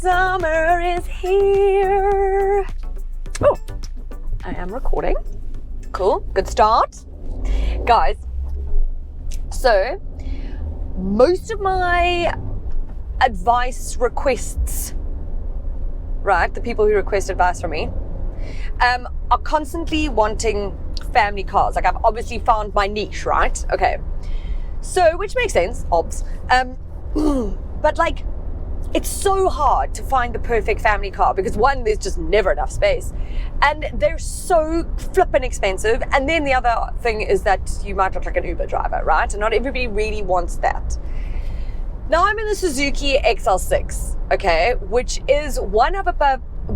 Summer is here. Oh, I am recording. Cool, good start. Guys, so most of my advice requests, right, the people who request advice from me, are constantly wanting family cars. Like, I've obviously found my niche, right? Okay. So, which makes sense, obs. But like, it's so hard to find the perfect family car because one, there's just never enough space. And they're so flippin' expensive. And then the other thing is that you might look like an Uber driver, right? And not everybody really wants that. Now I'm in the Suzuki XL6, okay, which is one above, you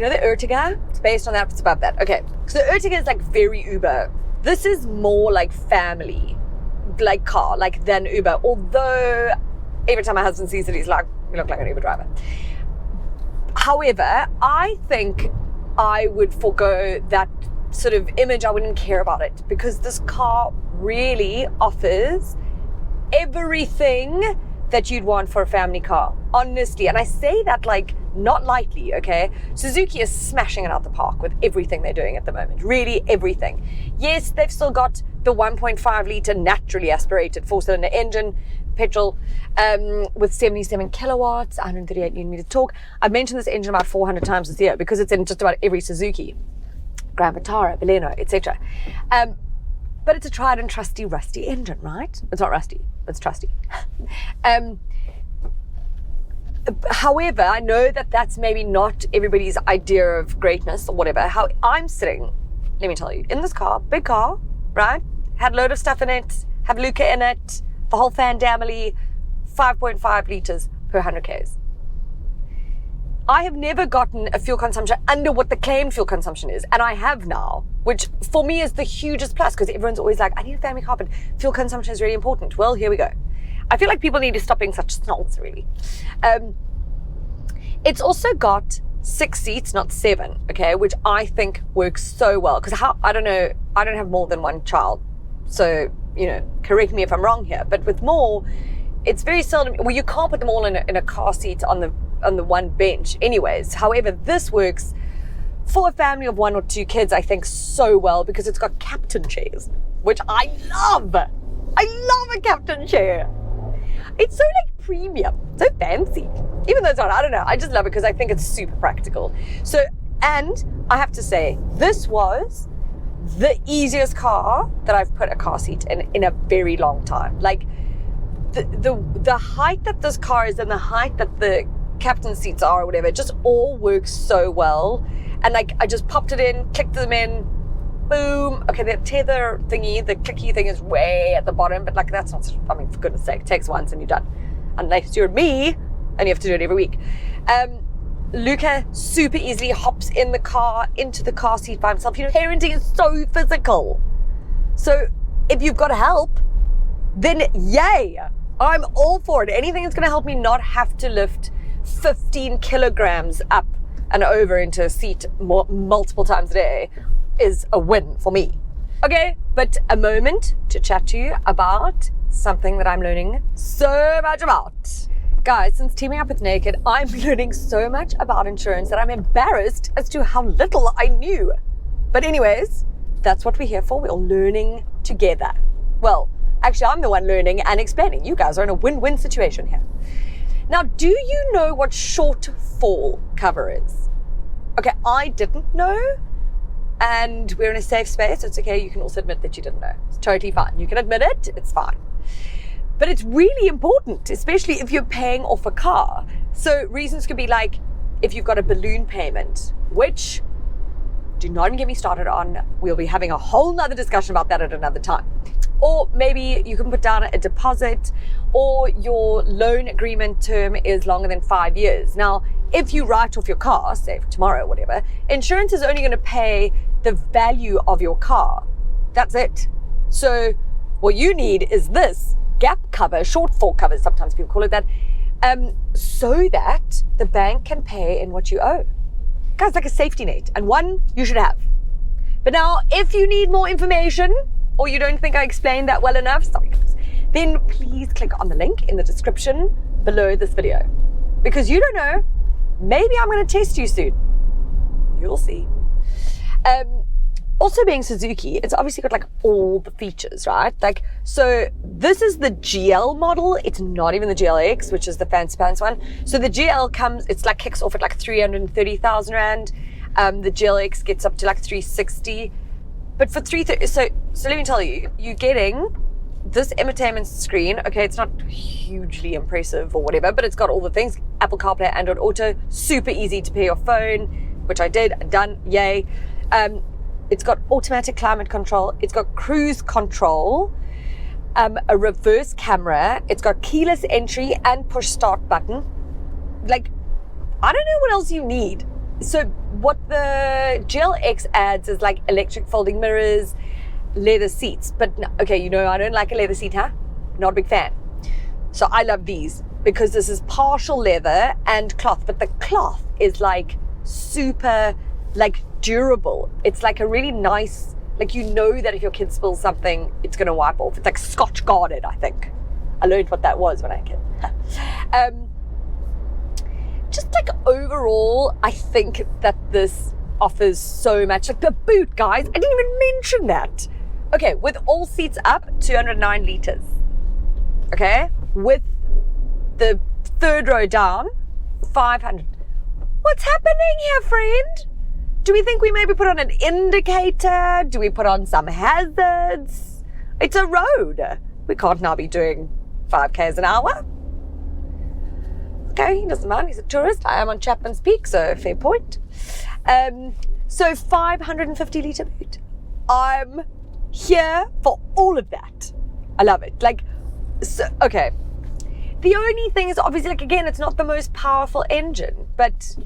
know the Ertiga? It's based on that, it's above that. Okay, so the Ertiga is like very Uber. This is more like family, like car, like than Uber. Although every time my husband sees it, he's like, you look like an Uber driver. However, I think I would forego that sort of image. I wouldn't care about it because this car really offers everything that you'd want for a family car, honestly. And I say that like not lightly, okay? Suzuki is smashing it out the park with everything they're doing at the moment, really everything. Yes, they've still got the 1.5 litre naturally aspirated 4-cylinder engine, petrol, with 77 kilowatts, 138 Newton meter torque. I've mentioned this engine about 400 times this year because it's in just about every Suzuki, Grand Vitara, Baleno, etc. But it's a tried and trusty rusty engine, right? It's not rusty, it's trusty. However, I know that that's maybe not everybody's idea of greatness or whatever. How I'm sitting, let me tell you, in this car, big car, right? Had a load of stuff in it, have Luca in it, the whole fan family, 5.5 litres per 100 Ks. I have never gotten a fuel consumption under what the claimed fuel consumption is, and I have now, which for me is the hugest plus because everyone's always like, I need a family car, but fuel consumption is really important. Well, here we go. I feel like people need to stop being such snolls, really. It's also got 6 seats, not 7, okay, which I think works so well because I don't know, I don't have more than one child, so you know, correct me if I'm wrong here. But with more, it's very seldom. Well, you can't put them all in a car seat on the one bench, anyways. However, this works for a family of 1 or 2 kids, I think, so well because it's got captain chairs, which I love. I love a captain chair. It's so like premium, so fancy. Even though it's not, I don't know. I just love it because I think it's super practical. So, and I have to say, this was the easiest car that I've put a car seat in a very long time. Like the height that this car is and the height that the captain seats are or whatever, it just all works so well. And like I just popped it in, clicked them in, boom. Okay, the tether thingy, the clicky thing is way at the bottom, but like that's not, I mean, for goodness sake, it takes once and you're done. Unless you're me and you have to do it every week. Luca super easily hops in the car, into the car seat by himself. You know, parenting is so physical. So if you've got help, then yay, I'm all for it. Anything that's going to help me not have to lift 15 kilograms up and over into a seat multiple times a day is a win for me. Okay, but a moment to chat to you about something that I'm learning so much about. Guys, since teaming up with Naked, I'm learning so much about insurance that I'm embarrassed as to how little I knew. But anyways, that's what we're here for. We're all learning together. Well, actually, I'm the one learning and explaining. You guys are in a win-win situation here. Now, do you know what shortfall cover is? Okay, I didn't know. And we're in a safe space. It's okay. You can also admit that you didn't know. It's totally fine. You can admit it. It's fine. But it's really important, especially if you're paying off a car. So reasons could be like if you've got a balloon payment, which do not even get me started on. We'll be having a whole nother discussion about that at another time. Or maybe you can put down a deposit, or your loan agreement term is longer than 5 years. Now, if you write off your car, say for tomorrow or whatever, insurance is only going to pay the value of your car. That's it. So what you need is this gap cover, shortfall cover, sometimes people call it that, so that the bank can pay in what you owe. Guys, like a safety net, and one you should have. But now, if you need more information, or you don't think I explained that well enough, sorry guys, then please click on the link in the description below this video. Because you don't know, maybe I'm going to test you soon. You'll see. Also being Suzuki, it's obviously got like all the features, right? Like, so this is the GL model. It's not even the GLX, which is the fancy pants one. So the GL comes, it's like kicks off at like 330,000 Rand. The GLX gets up to like 360. But for 330, so let me tell you, you're getting this entertainment screen. Okay, it's not hugely impressive or whatever, but it's got all the things. Apple CarPlay, Android Auto, super easy to pair your phone, which I did, done, yay. It's got automatic climate control. It's got cruise control, a reverse camera. It's got keyless entry and push start button. Like, I don't know what else you need. So what the GLX adds is like electric folding mirrors, leather seats. But okay, you know, I don't like a leather seat, huh? Not a big fan. So I love these because this is partial leather and cloth, but the cloth is like super like durable. It's like a really nice, like, you know that if your kid spills something, it's going to wipe off. It's like Scotch guarded, I think. I learned what that was when I was a kid. Just like overall, I think that this offers so much. Like the boot, guys, I didn't even mention that. Okay, with all seats up, 209 liters. Okay, with the third row down, 500. What's happening here, friend? Do we think we maybe put on an indicator? Do we put on some hazards? It's a road. We can't now be doing 5Ks an hour. Okay, he doesn't mind. He's a tourist. I am on Chapman's Peak, so fair point. So 550 litre boot. I'm here for all of that. I love it. Like, so, okay. The only thing is obviously, like, again, it's not the most powerful engine, but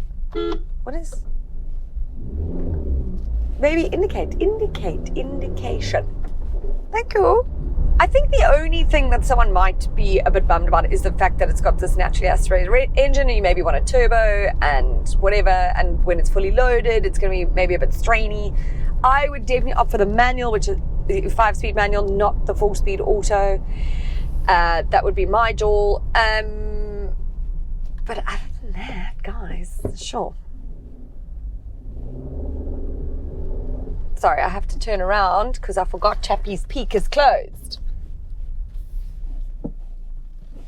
what is... Maybe indication. Thank you. I think the only thing that someone might be a bit bummed about is the fact that it's got this naturally aspirated engine and you maybe want a turbo and whatever, and when it's fully loaded, it's going to be maybe a bit strainy. I would definitely opt for the manual, which is the 5-speed manual, not the 4-speed auto. That would be my jewel. But other than that, guys, sure. Sorry, I have to turn around because I forgot Chappie's Peak is closed.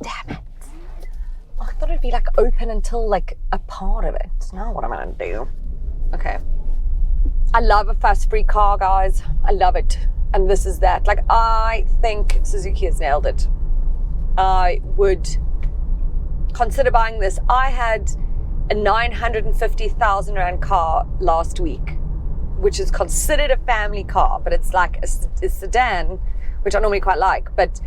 Damn it. I thought it'd be like open until like a part of it. Now what am I going to do? Okay. I love a fuss-free car, guys. I love it. And this is that. Like, I think Suzuki has nailed it. I would consider buying this. I had a 950,000 Rand car last week, which is considered a family car, but it's like a sedan, which I normally quite like, but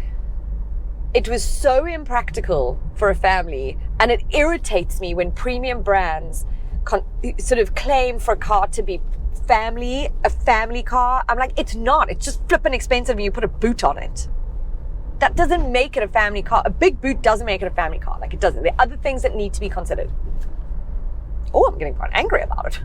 it was so impractical for a family, and it irritates me when premium brands sort of claim for a car to be a family car. I'm like, it's not. It's just flipping expensive and you put a boot on it. That doesn't make it a family car. A big boot doesn't make it a family car. Like, it doesn't. There are other things that need to be considered. Oh, I'm getting quite angry about it.